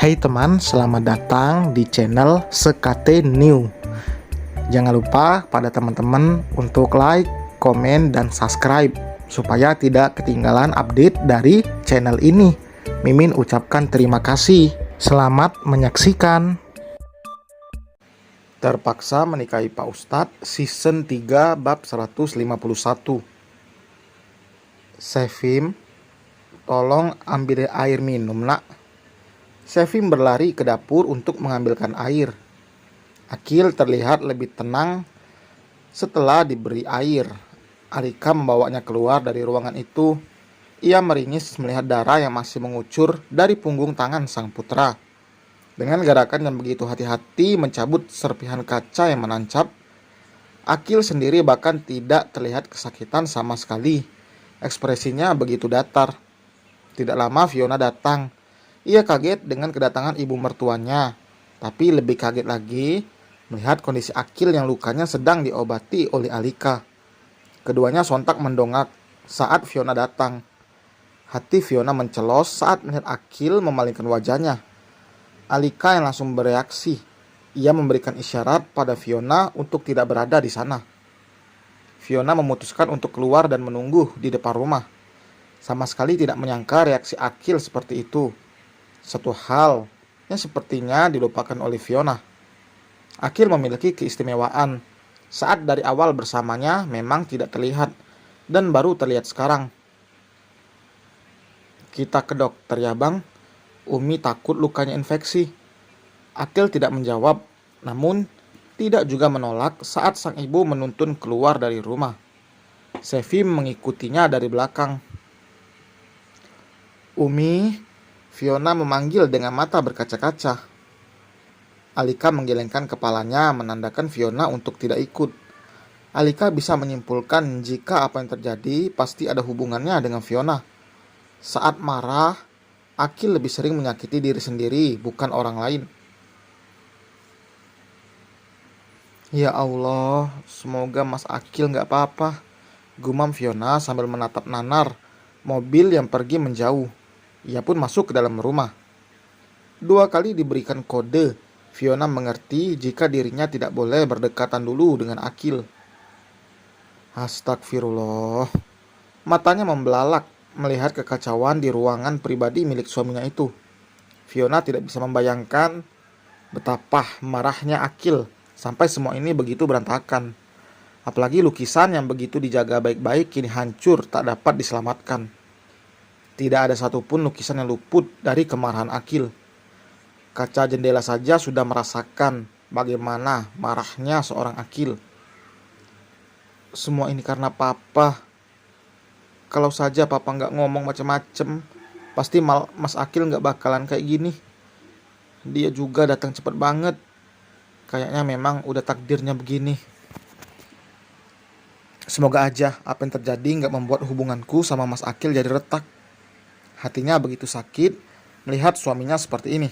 Hai teman, selamat datang di channel Sekate New. Jangan lupa pada teman-teman untuk like, komen, dan subscribe supaya tidak ketinggalan update dari channel ini. Mimin ucapkan terima kasih. Selamat menyaksikan. Terpaksa menikahi Pak Ustadz, season 3 bab 151. Sevim, tolong ambil air minum nak. Sevim berlari ke dapur untuk mengambilkan air. Akil terlihat lebih tenang setelah diberi air. Alika membawanya keluar dari ruangan itu. Ia meringis melihat darah yang masih mengucur dari punggung tangan sang putra. Dengan gerakan yang begitu hati-hati mencabut serpihan kaca yang menancap, Akil sendiri bahkan tidak terlihat kesakitan sama sekali. Ekspresinya begitu datar. Tidak lama Fiona datang. Ia kaget dengan kedatangan ibu mertuanya, tapi lebih kaget lagi melihat kondisi Akil yang lukanya sedang diobati oleh Alika. Keduanya sontak mendongak saat Fiona datang. Hati Fiona mencelos saat melihat Akil memalingkan wajahnya. Alika yang langsung bereaksi. Ia memberikan isyarat pada Fiona untuk tidak berada di sana. Fiona memutuskan untuk keluar dan menunggu di depan rumah. Sama sekali tidak menyangka reaksi Akil seperti itu. Satu hal yang sepertinya dilupakan oleh Fiona. Akil memiliki keistimewaan. Saat dari awal bersamanya memang tidak terlihat dan baru terlihat sekarang. Kita ke dokter ya bang. Umi takut lukanya infeksi. Akil tidak menjawab, namun tidak juga menolak saat sang ibu menuntun keluar dari rumah. Sevim mengikutinya dari belakang. Umi, Fiona memanggil dengan mata berkaca-kaca. Alika menggelengkan kepalanya menandakan Fiona untuk tidak ikut. Alika bisa menyimpulkan jika apa yang terjadi pasti ada hubungannya dengan Fiona. Saat marah, Akil lebih sering menyakiti diri sendiri, bukan orang lain. Ya Allah, semoga Mas Akil gak apa-apa, gumam Fiona sambil menatap nanar mobil yang pergi menjauh. Ia pun masuk ke dalam rumah. 2 kali diberikan kode. Fiona mengerti jika dirinya tidak boleh berdekatan dulu dengan Akil. Astagfirullah. Matanya membelalak melihat kekacauan di ruangan pribadi milik suaminya itu. Fiona tidak bisa membayangkan betapa marahnya Akil sampai semua ini begitu berantakan. Apalagi lukisan yang begitu dijaga baik-baik kini hancur tak dapat diselamatkan. Tidak ada satupun lukisan yang luput dari kemarahan Akil. Kaca jendela saja sudah merasakan bagaimana marahnya seorang Akil. Semua ini karena papa. Kalau saja papa nggak ngomong macam-macam, pasti Mas Akil nggak bakalan kayak gini. Dia juga datang cepat banget. Kayaknya memang udah takdirnya begini. Semoga aja apa yang terjadi nggak membuat hubunganku sama Mas Akil jadi retak. Hatinya begitu sakit melihat suaminya seperti ini.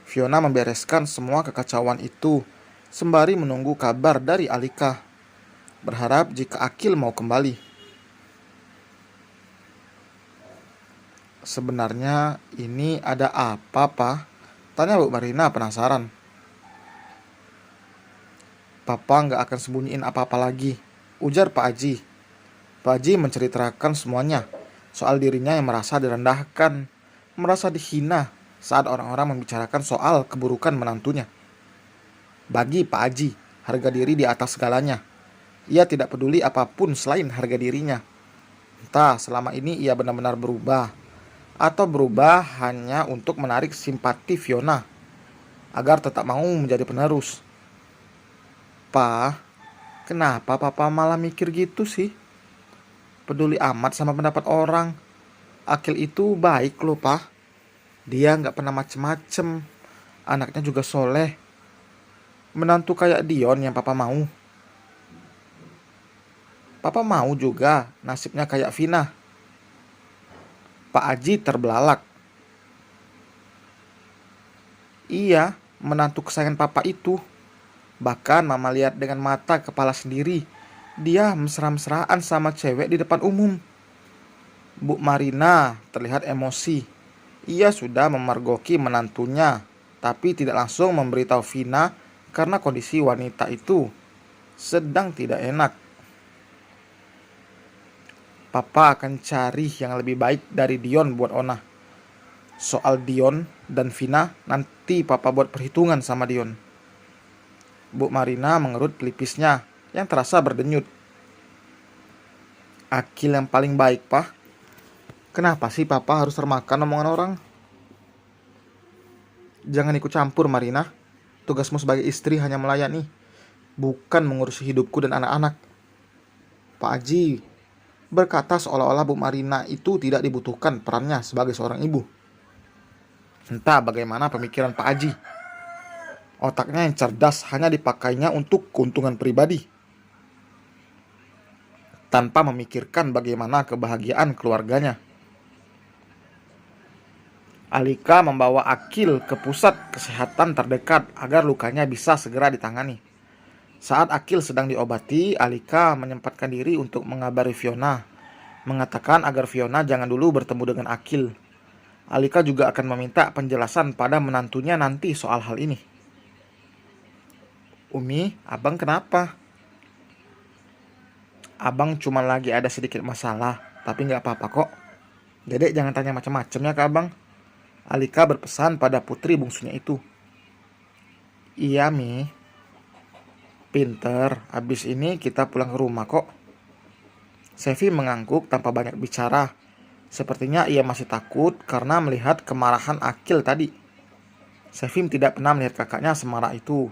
Fiona membereskan semua kekacauan itu sembari menunggu kabar dari Alika. Berharap jika Akil mau kembali. Sebenarnya ini ada apa, Pak? Tanya Bu Marina penasaran. Papa nggak akan sembunyiin apa-apa lagi, ujar Pak Haji. Pak Haji menceritakan semuanya. Soal dirinya yang merasa direndahkan, merasa dihina saat orang-orang membicarakan soal keburukan menantunya. Bagi Pak Haji, harga diri di atas segalanya. Ia tidak peduli apapun selain harga dirinya. Entah selama ini ia benar-benar berubah, atau berubah hanya untuk menarik simpati Fiona, agar tetap mau menjadi penerus. Pa, kenapa papa malah mikir gitu sih? Peduli amat sama pendapat orang. Akil itu baik loh, Pak. Dia gak pernah macem-macem. Anaknya juga soleh. Menantu kayak Dion yang papa mau. Papa mau juga nasibnya kayak Vina. Pak Haji terbelalak. Iya, menantu kesayangan papa itu. Bahkan mama lihat dengan mata kepala sendiri. Dia mesra-mesraan sama cewek di depan umum. Bu Marina terlihat emosi. Ia sudah memergoki menantunya, tapi tidak langsung memberitahu Vina karena kondisi wanita itu sedang tidak enak. Papa akan cari yang lebih baik dari Dion buat Ona. Soal Dion dan Vina, nanti Papa buat perhitungan sama Dion. Bu Marina mengerut pelipisnya yang terasa berdenyut. Akil yang paling baik, Pak. Kenapa sih Papa harus termakan omongan orang? Jangan ikut campur, Marina. Tugasmu sebagai istri hanya melayani, bukan mengurusi hidupku dan anak-anak. Pak Aji berkata seolah-olah Bu Marina itu tidak dibutuhkan perannya sebagai seorang ibu. Entah bagaimana pemikiran Pak Aji. Otaknya yang cerdas hanya dipakainya untuk keuntungan pribadi, tanpa memikirkan bagaimana kebahagiaan keluarganya. Alika membawa Akil ke pusat kesehatan terdekat agar lukanya bisa segera ditangani. Saat Akil sedang diobati, Alika menyempatkan diri untuk mengabari Fiona, mengatakan agar Fiona jangan dulu bertemu dengan Akil. Alika juga akan meminta penjelasan pada menantunya nanti soal hal ini. Umi, abang kenapa? Abang cuma lagi ada sedikit masalah, tapi gak apa-apa kok. Dedek jangan tanya macam-macam ya ke abang. Alika berpesan pada putri bungsunya itu. Iya, Mi. Pinter, habis ini kita pulang ke rumah kok. Sevi mengangguk tanpa banyak bicara. Sepertinya ia masih takut karena melihat kemarahan Akil tadi. Sevim tidak pernah melihat kakaknya semarah itu.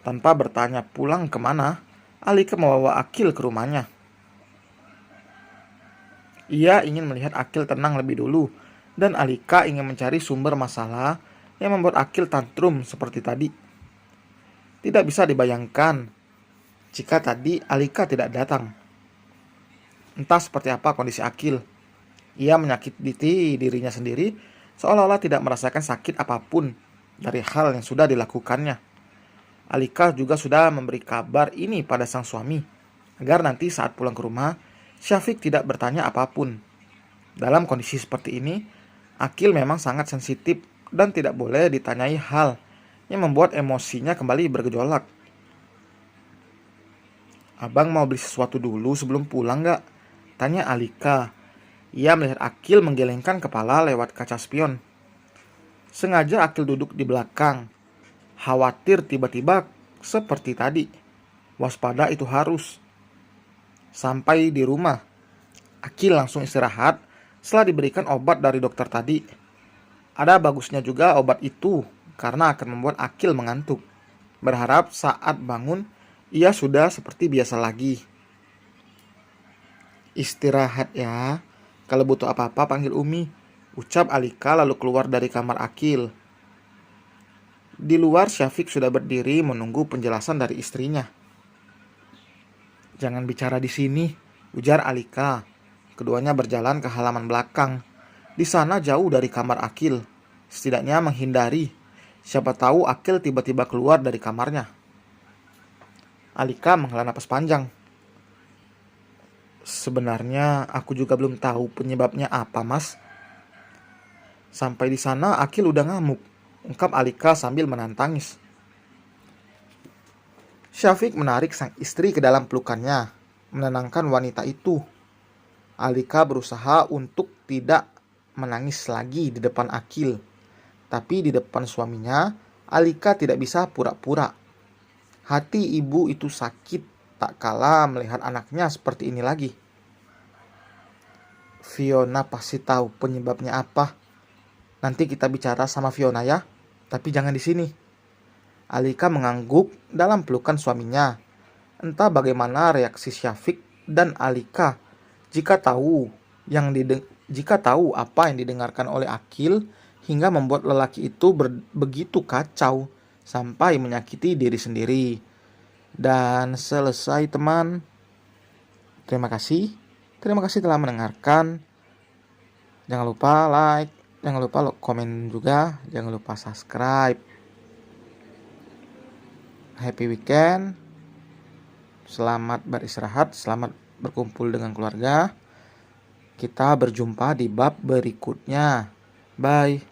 Tanpa bertanya pulang kemana, Alika membawa Akil ke rumahnya. Ia ingin melihat Akil tenang lebih dulu, dan Alika ingin mencari sumber masalah yang membuat Akil tantrum seperti tadi. Tidak bisa dibayangkan jika tadi Alika tidak datang. Entah seperti apa kondisi Akil. Ia menyakiti dirinya sendiri seolah-olah tidak merasakan sakit apapun dari hal yang sudah dilakukannya. Alika juga sudah memberi kabar ini pada sang suami, agar nanti saat pulang ke rumah, Syafiq tidak bertanya apapun. Dalam kondisi seperti ini, Akil memang sangat sensitif dan tidak boleh ditanyai hal yang membuat emosinya kembali bergejolak. Abang mau beli sesuatu dulu sebelum pulang gak? Tanya Alika. Ia melihat Akil menggelengkan kepala lewat kaca spion. Sengaja Akil duduk di belakang. Khawatir tiba-tiba seperti tadi. Waspada itu harus. Sampai di rumah, Akil langsung istirahat setelah diberikan obat dari dokter tadi. Ada bagusnya juga obat itu karena akan membuat Akil mengantuk. Berharap saat bangun, ia sudah seperti biasa lagi. Istirahat ya. Kalau butuh apa-apa panggil Umi, ucap Alika lalu keluar dari kamar Akil. Di luar Syafiq sudah berdiri menunggu penjelasan dari istrinya. Jangan bicara di sini, ujar Alika. Keduanya berjalan ke halaman belakang. Di sana jauh dari kamar Akil. Setidaknya menghindari. Siapa tahu Akil tiba-tiba keluar dari kamarnya. Alika menghela napas panjang. Sebenarnya aku juga belum tahu penyebabnya apa, Mas. Sampai di sana Akil udah ngamuk, ungkap Alika sambil menantangis. Syafiq menarik sang istri ke dalam pelukannya, menenangkan wanita itu. Alika berusaha untuk tidak menangis lagi di depan Akil. Tapi di depan suaminya, Alika tidak bisa pura-pura. Hati ibu itu sakit tak kalah melihat anaknya seperti ini lagi. Fiona pasti tahu penyebabnya apa. Nanti kita bicara sama Fiona ya, tapi jangan di sini. Alika mengangguk dalam pelukan suaminya. Entah bagaimana reaksi Syafiq dan Alika jika tahu apa yang didengarkan oleh Akil hingga membuat lelaki itu begitu kacau sampai menyakiti diri sendiri. Dan selesai teman. Terima kasih. Terima kasih telah mendengarkan. Jangan lupa like, jangan lupa komen juga, jangan lupa subscribe. Happy weekend. Selamat beristirahat, selamat berkumpul dengan keluarga. Kita berjumpa di bab berikutnya. Bye.